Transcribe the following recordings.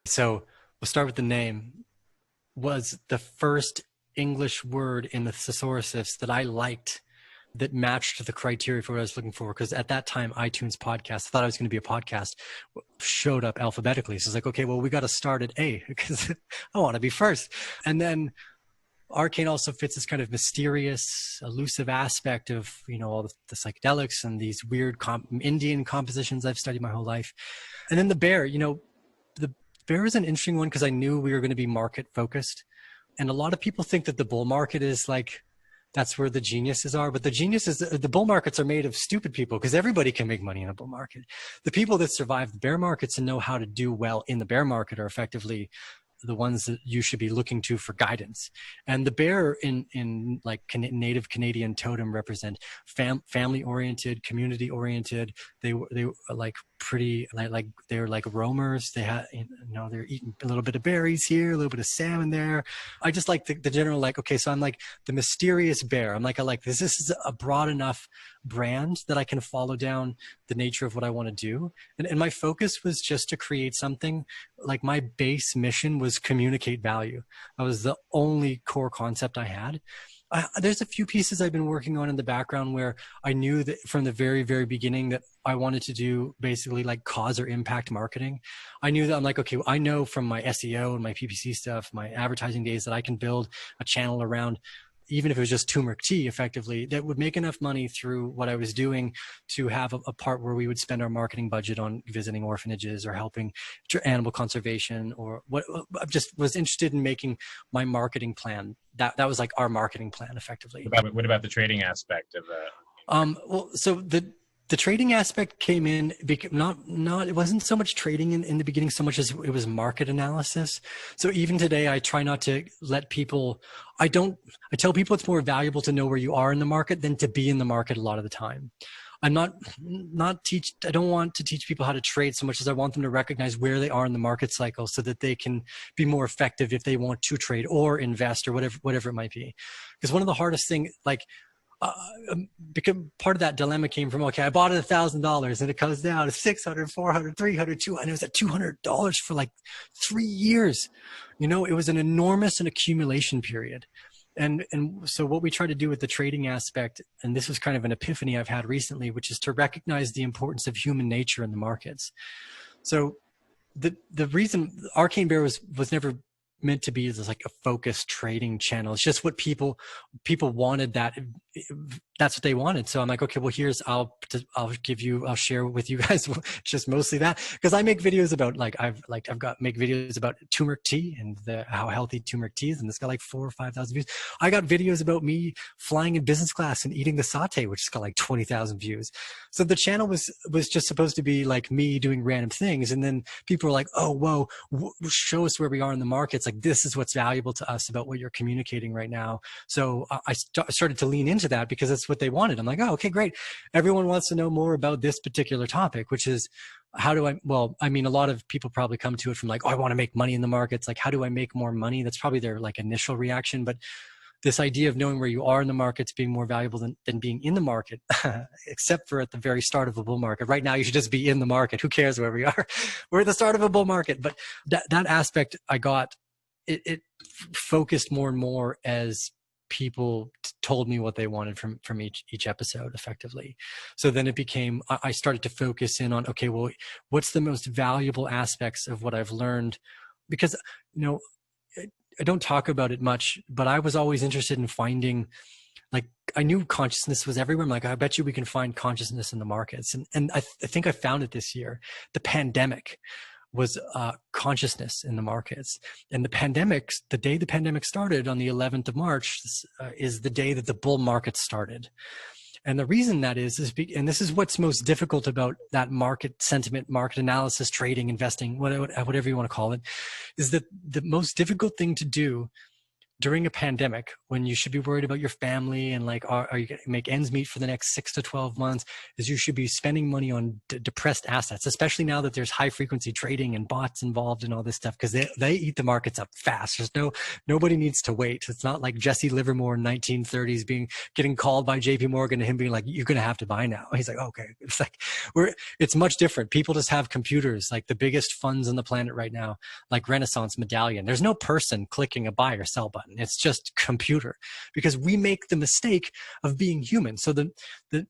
So we'll start with the name. Was the first English word in the thesauruses that I liked that matched the criteria for what I was looking for. Because at that time, iTunes podcast, I thought I was going to be a podcast, showed up alphabetically. So it's like, okay, well, we got to start at A because I want to be first. And then Arcane also fits this kind of mysterious, elusive aspect of, all the psychedelics and these weird Indian compositions I've studied my whole life. And then the bear, the bear is an interesting one because I knew we were going to be market focused. And a lot of people think that the bull market is like, that's where the geniuses are. But the bull markets are made of stupid people because everybody can make money in a bull market. The people that survive the bear markets and know how to do well in the bear market are effectively the ones that you should be looking to for guidance. And the bear in like native Canadian totem represent family oriented, community oriented. They were like pretty like they were like roamers. They had, they're eating a little bit of berries here, a little bit of salmon there. I just like the general, like, okay, so I'm like the mysterious bear. I'm like, I like this. This is a broad enough brand that I can follow down the nature of what I want to do. And my focus was just to create something. Like my base mission was communicate value. That was the only core concept I had. There's a few pieces I've been working on in the background where I knew that from the very, very beginning that I wanted to do basically like cause or impact marketing. I knew that I'm like, okay, I know from my SEO and my PPC stuff, my advertising days, that I can build a channel around, even if it was just turmeric tea, effectively, that would make enough money through what I was doing to have a part where we would spend our marketing budget on visiting orphanages or helping animal conservation, or what. I just was interested in making my marketing plan. That was like our marketing plan, effectively. What about the trading aspect of that? Well, so the trading aspect came in, it wasn't so much trading in the beginning so much as it was market analysis. So even today, I try not to let people, I tell people it's more valuable to know where you are in the market than to be in the market a lot of the time. I don't want to teach people how to trade so much as I want them to recognize where they are in the market cycle so that they can be more effective if they want to trade or invest or whatever it might be. Because one of the hardest things, because part of that dilemma came from, okay, I bought it $1,000 and it comes down to 600, 400, 300, 200, and it was at $200 for like 3 years. It was an enormous accumulation period. And so what we try to do with the trading aspect, and this was kind of an epiphany I've had recently, which is to recognize the importance of human nature in the markets. So the reason ArcaneBear was never meant to be as like a focused trading channel. It's just what people wanted. That's what they wanted. So I'm like, okay, well, I'll share with you guys just mostly that, because I make videos about make videos about turmeric tea and how healthy turmeric tea is, and it's got like 4,000 or 5,000 views. I got videos about me flying in business class and eating the satay, which has got like 20,000 views. So the channel was just supposed to be like me doing random things, and then people were like, oh, whoa, show us where we are in the markets. Like, this is what's valuable to us about what you're communicating right now. So I started to lean into that because that's what they wanted. I'm like, oh, okay, great. Everyone wants to know more about this particular topic, which is a lot of people probably come to it from like, oh, I want to make money in the markets. Like, how do I make more money? That's probably their like initial reaction. But this idea of knowing where you are in the markets being more valuable than being in the market, except for at the very start of a bull market. Right now, you should just be in the market. Who cares where we are? We're at the start of a bull market. But that aspect I got, it focused more and more as people told me what they wanted from each episode, effectively. So then it became, I started to focus in on, okay, well, what's the most valuable aspects of what I've learned? Because, I don't talk about it much, but I was always interested in finding, like, I knew consciousness was everywhere. I'm like, I bet you we can find consciousness in the markets. And I think I found it this year. The pandemic was consciousness in the markets. And the day the pandemic started on the 11th of March is the day that the bull market started. And the reason that is and this is what's most difficult about that market sentiment, market analysis, trading, investing, whatever you want to call it, is that the most difficult thing to do during a pandemic when you should be worried about your family and like, are you going to make ends meet for the next 6 to 12 months, is you should be spending money on depressed assets, especially now that there's high frequency trading and bots involved and all this stuff, because they eat the markets up fast. Nobody needs to wait. It's not like Jesse Livermore in 1930s getting called by JP Morgan and him being like, you're going to have to buy now. He's like, okay. It's like, it's much different. People just have computers, like the biggest funds on the planet right now, like Renaissance Medallion. There's no person clicking a buy or sell button. It's just computer, because we make the mistake of being human. So the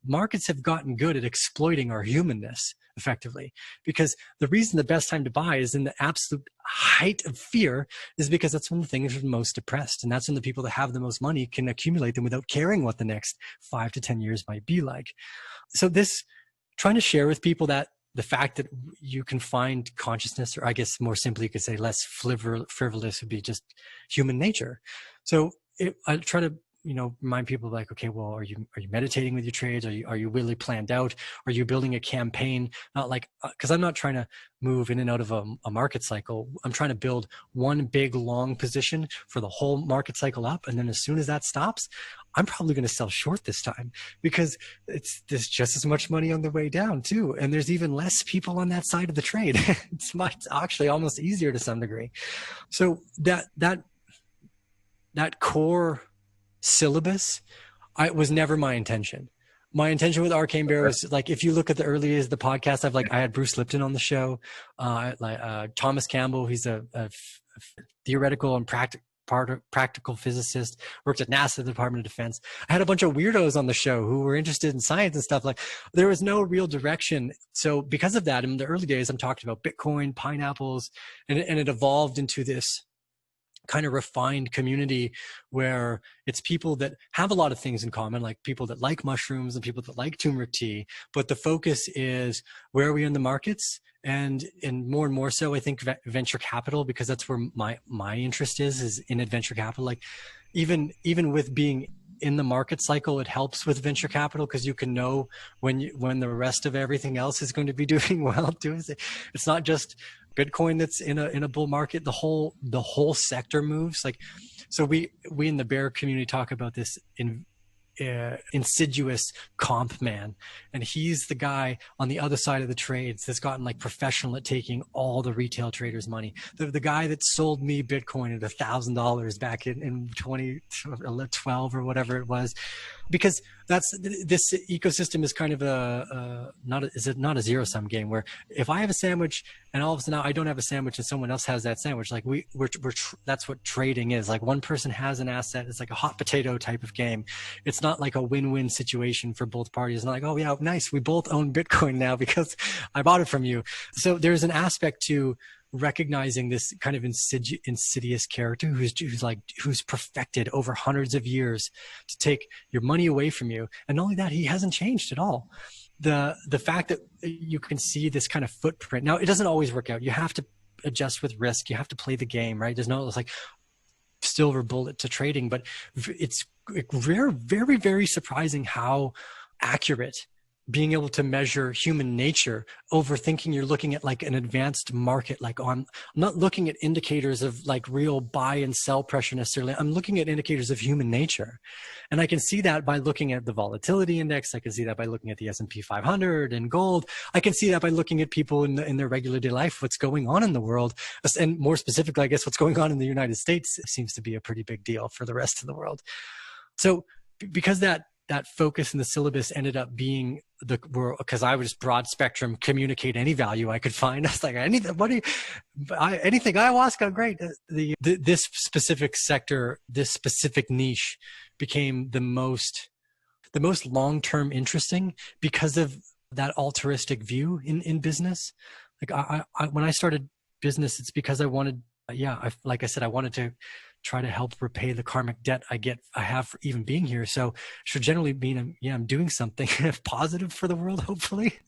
markets have gotten good at exploiting our humanness effectively, because the reason the best time to buy is in the absolute height of fear is because that's when the things are most depressed. And that's when the people that have the most money can accumulate them without caring what the next 5 to 10 years might be like. So this, trying to share with people that the fact that you can find consciousness, or I guess more simply you could say less frivolous, would be just human nature. So I try to, remind people like, okay, well, are you meditating with your trades? Are you really planned out? Are you building a campaign? Not like, because I'm not trying to move in and out of a market cycle. I'm trying to build one big long position for the whole market cycle up. And then as soon as that stops, I'm probably going to sell short this time, because there's just as much money on the way down too. And there's even less people on that side of the trade. It's actually almost easier to some degree. So that core syllabus, was never my intention. My intention with ArcaneBear was like, if you look at the early days of the podcast, I had Bruce Lipton on the show, Thomas Campbell. He's a theoretical and practical physicist, worked at NASA, the Department of Defense. I had a bunch of weirdos on the show who were interested in science and stuff. Like, there was no real direction. So because of that, in the early days, I'm talking about Bitcoin, pineapples, and it evolved into this kind of refined community where it's people that have a lot of things in common, like people that like mushrooms and people that like turmeric tea, but the focus is where are we in the markets, and more so I think venture capital, because that's where my interest is in venture capital. Like even with being in the market cycle, it helps with venture capital, because you can know when the rest of everything else is going to be doing well too. It's not just Bitcoin that's in a bull market. The whole sector moves. Like, so we in the bear community talk about this insidious comp man, and he's the guy on the other side of the trades that's gotten like professional at taking all the retail traders' money. The guy that sold me Bitcoin at $1,000 back in 2012 or whatever it was, because this ecosystem is kind of not a zero sum game where if I have a sandwich and all of a sudden now I don't have a sandwich and someone else has that sandwich, like that's what trading is. Like, one person has an asset. It's like a hot potato type of game. It's not like a win-win situation for both parties. It's not like, oh yeah, nice, we both own Bitcoin now because I bought it from you. So there's an aspect to recognizing this kind of insidious character who's perfected over hundreds of years to take your money away from you. And not only that, he hasn't changed at all. The fact that you can see this kind of footprint. Now, it doesn't always work out. You have to adjust with risk. You have to play the game, right? There's no, it's like silver bullet to trading, but it's very, very, very surprising how accurate being able to measure human nature over thinking you're looking at like an advanced market. Like, I'm not looking at indicators of like real buy and sell pressure necessarily. I'm looking at indicators of human nature. And I can see that by looking at the volatility index. I can see that by looking at the S&P 500 and gold. I can see that by looking at people in their regular day life, what's going on in the world. And more specifically, I guess what's going on in the United States seems to be a pretty big deal for the rest of the world. So because that focus in the syllabus ended up being because I was broad spectrum, communicate any value I could find. I was like, anything ayahuasca, great. This specific sector, this specific niche became the most long-term interesting because of that altruistic view in business. Like when I started business, it's because I wanted, like I said, I wanted to try to help repay the karmic debt I have for even being here. So should generally mean I'm doing something positive for the world, hopefully.